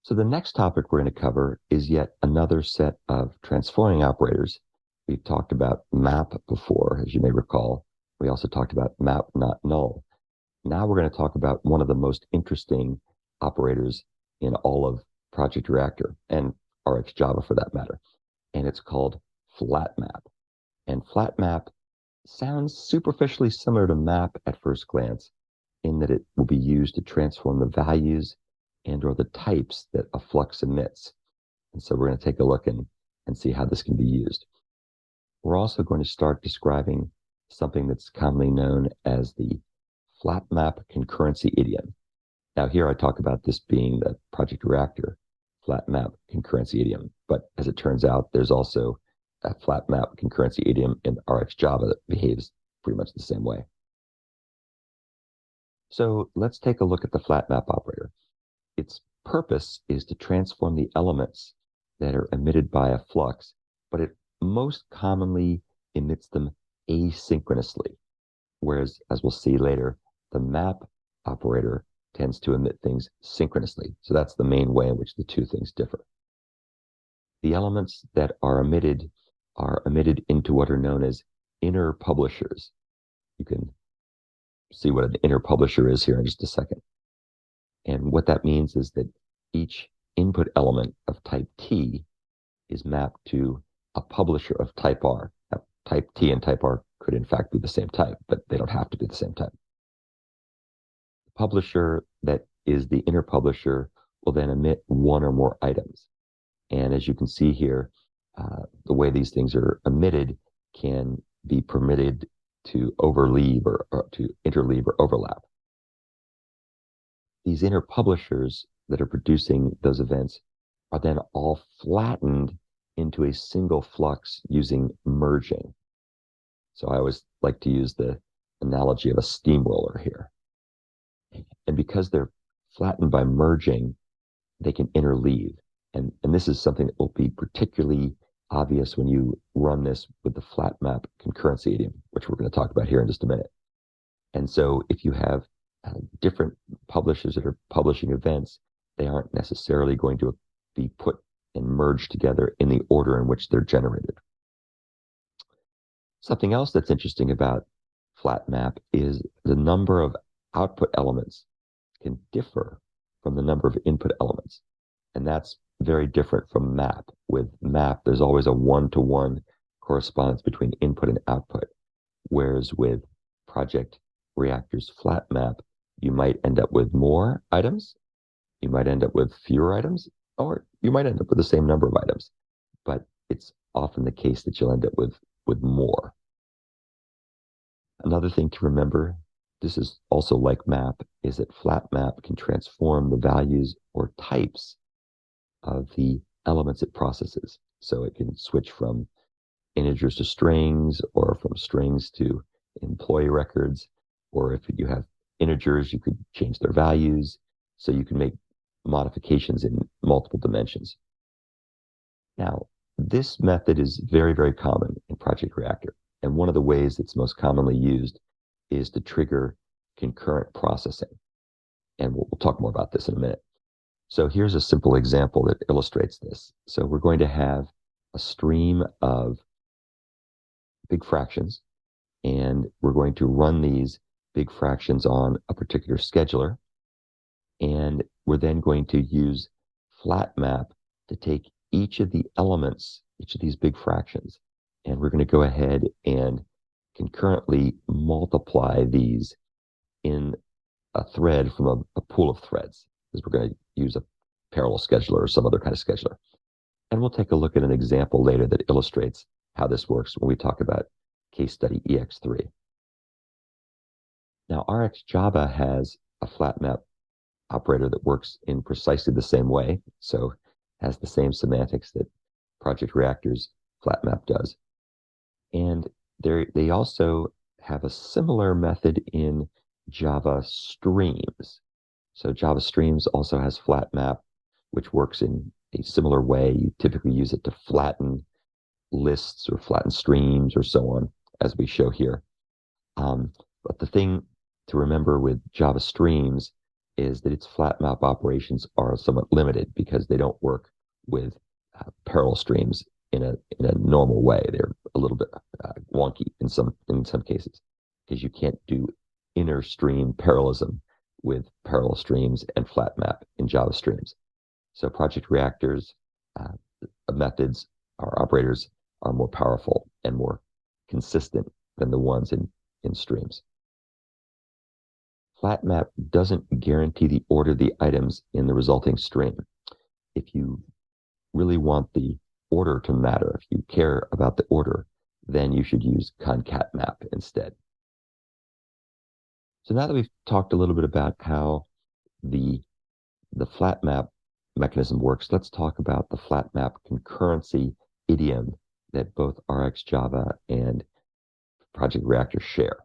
So the next topic we're going to cover is yet another set of transforming operators. We've talked about map before, as you may recall. We also talked about map not null. Now we're going to talk about one of the most interesting operators in all of Project Reactor and RxJava for that matter. And it's called flatMap. And flatMap sounds superficially similar to map at first glance in that it will be used to transform the values and or the types that a flux emits. And so we're going to take a look and see how this can be used. We're also going to start describing something that's commonly known as the flatMap concurrency idiom. Now here I talk about this being the Project Reactor flatMap concurrency idiom, but as it turns out, there's also a flatMap concurrency idiom in RxJava that behaves pretty much the same way. So let's take a look at the flatMap operator. Its purpose is to transform the elements that are emitted by a flux, but it most commonly emits them asynchronously, whereas, as we'll see later, the map operator tends to emit things synchronously. So that's the main way in which the two things differ. The elements that are emitted into what are known as inner publishers. You can see what an inner publisher is here in just a second. And what that means is that each input element of type T is mapped to a publisher of type R. Now, type T and type R could in fact be the same type, but they don't have to be the same type. The publisher that is the inner publisher will then emit one or more items. And as you can see here, the way these things are emitted can be permitted to overleave or to interleave or overlap. These inner publishers that are producing those events are then all flattened into a single flux using merging. So I always like to use the analogy of a steamroller here. And because they're flattened by merging, they can interleave. And this is something that will be particularly obvious when you run this with the flatMap concurrency idiom, which we're going to talk about here in just a minute. And so if you have different publishers that are publishing events, they aren't necessarily going to be put and merged together in the order in which they're generated. Something else that's interesting about flatMap is the number of output elements can differ from the number of input elements. And that's very different from map. With map, there's always a one-to-one correspondence between input and output. Whereas with Project Reactor's flatMap, you might end up with more items, you might end up with fewer items, or you might end up with the same number of items. But it's often the case that you'll end up with more. Another thing to remember, this is also like map, is that flatMap can transform the values or types of the elements it processes. So it can switch from integers to strings, or from strings to employee records, or if you have integers, you could change their values. So you can make modifications in multiple dimensions. Now, this method is very, very common in Project Reactor. And one of the ways it's most commonly used is to trigger concurrent processing. And we'll talk more about this in a minute. So here's a simple example that illustrates this. So we're going to have a stream of big fractions, and we're going to run these big fractions on a particular scheduler. And we're then going to use flatMap to take each of the elements, each of these big fractions, and we're going to go ahead and concurrently multiply these in a thread from a pool of threads, because we're going to use a parallel scheduler or some other kind of scheduler. And we'll take a look at an example later that illustrates how this works when we talk about case study EX3. Now, RxJava has a flatMap operator that works in precisely the same way, so has the same semantics that Project Reactor's flatMap does. And they also have a similar method in Java Streams. So Java Streams also has flatMap, which works in a similar way. You typically use it to flatten lists or flatten streams or so on, as we show here. But the thing to remember with Java Streams is that its flatMap operations are somewhat limited because they don't work with parallel streams in a normal way. They're a little bit wonky in some cases because you can't do inner stream parallelism with parallel streams and flatMap in Java streams. So Project Reactors methods, our operators, are more powerful and more consistent than the ones in streams. flatMap doesn't guarantee the order of the items in the resulting stream. If you really want the order to matter, if you care about the order, then you should use concatmap instead. So now that we've talked a little bit about how the flatMap mechanism works, let's talk about the flatMap concurrency idiom that both RxJava and Project Reactor share.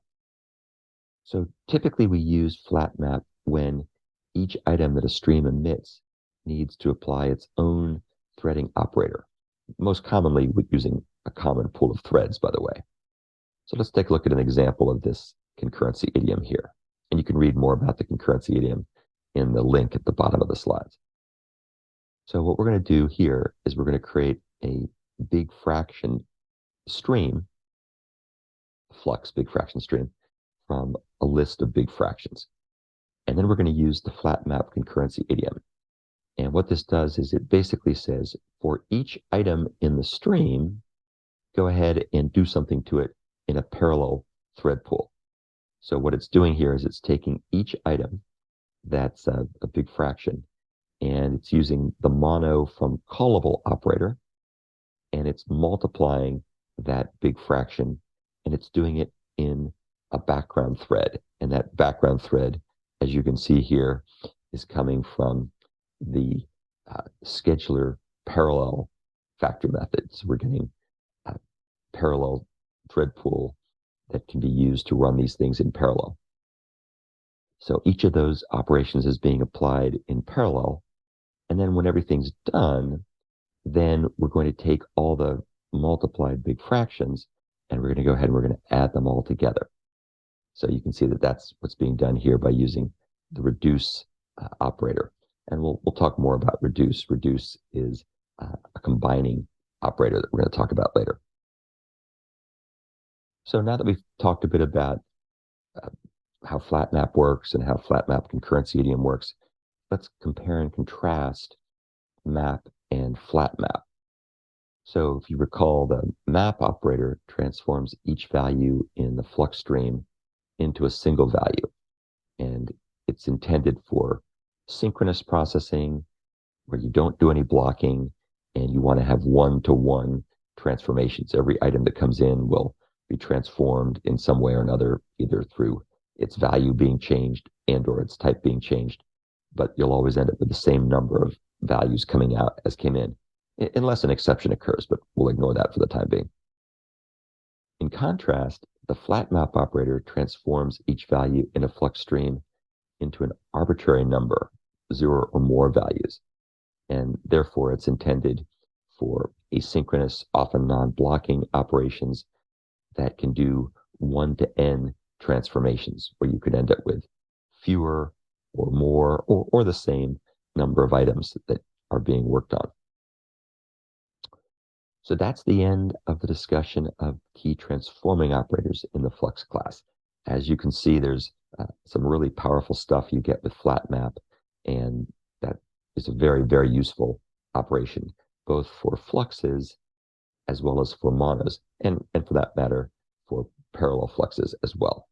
So typically we use flatMap when each item that a stream emits needs to apply its own threading operator, most commonly using a common pool of threads, by the way. So let's take a look at an example of this concurrency idiom here. And you can read more about the concurrency idiom in the link at the bottom of the slides. So what we're going to do here is we're going to create a big fraction stream, Flux big fraction stream, from a list of big fractions. And then we're going to use the flatMap concurrency idiom. And what this does is it basically says, for each item in the stream, go ahead and do something to it in a parallel thread pool. So what it's doing here is it's taking each item that's a big fraction, and it's using the mono from callable operator, and it's multiplying that big fraction, and it's doing it in a background thread. And that background thread, as you can see here, is coming from the scheduler parallel factor method. So we're getting a parallel thread pool that can be used to run these things in parallel. So each of those operations is being applied in parallel. And then when everything's done, then we're going to take all the multiplied big fractions and we're going to go ahead and we're going to add them all together. So you can see that that's what's being done here by using the reduce operator. And we'll talk more about reduce. Reduce is a combining operator that we're going to talk about later. So now that we've talked a bit about how flatMap works and how flatMap concurrency idiom works, let's compare and contrast map and flatMap. So if you recall, the map operator transforms each value in the Flux stream into a single value. And it's intended for synchronous processing where you don't do any blocking and you want to have one-to-one transformations. Every item that comes in will be transformed in some way or another, either through its value being changed and or its type being changed. But you'll always end up with the same number of values coming out as came in, unless an exception occurs, but we'll ignore that for the time being. In contrast, the flatMap operator transforms each value in a Flux stream into an arbitrary number, 0 or more values. And therefore, it's intended for asynchronous, often non-blocking operations that can do 1 to n transformations, where you could end up with fewer or more or the same number of items that are being worked on. So that's the end of the discussion of key transforming operators in the Flux class. As you can see, there's some really powerful stuff you get with flatMap, and that is a very, very useful operation, both for fluxes as well as for monos, and for that matter, for parallel fluxes as well.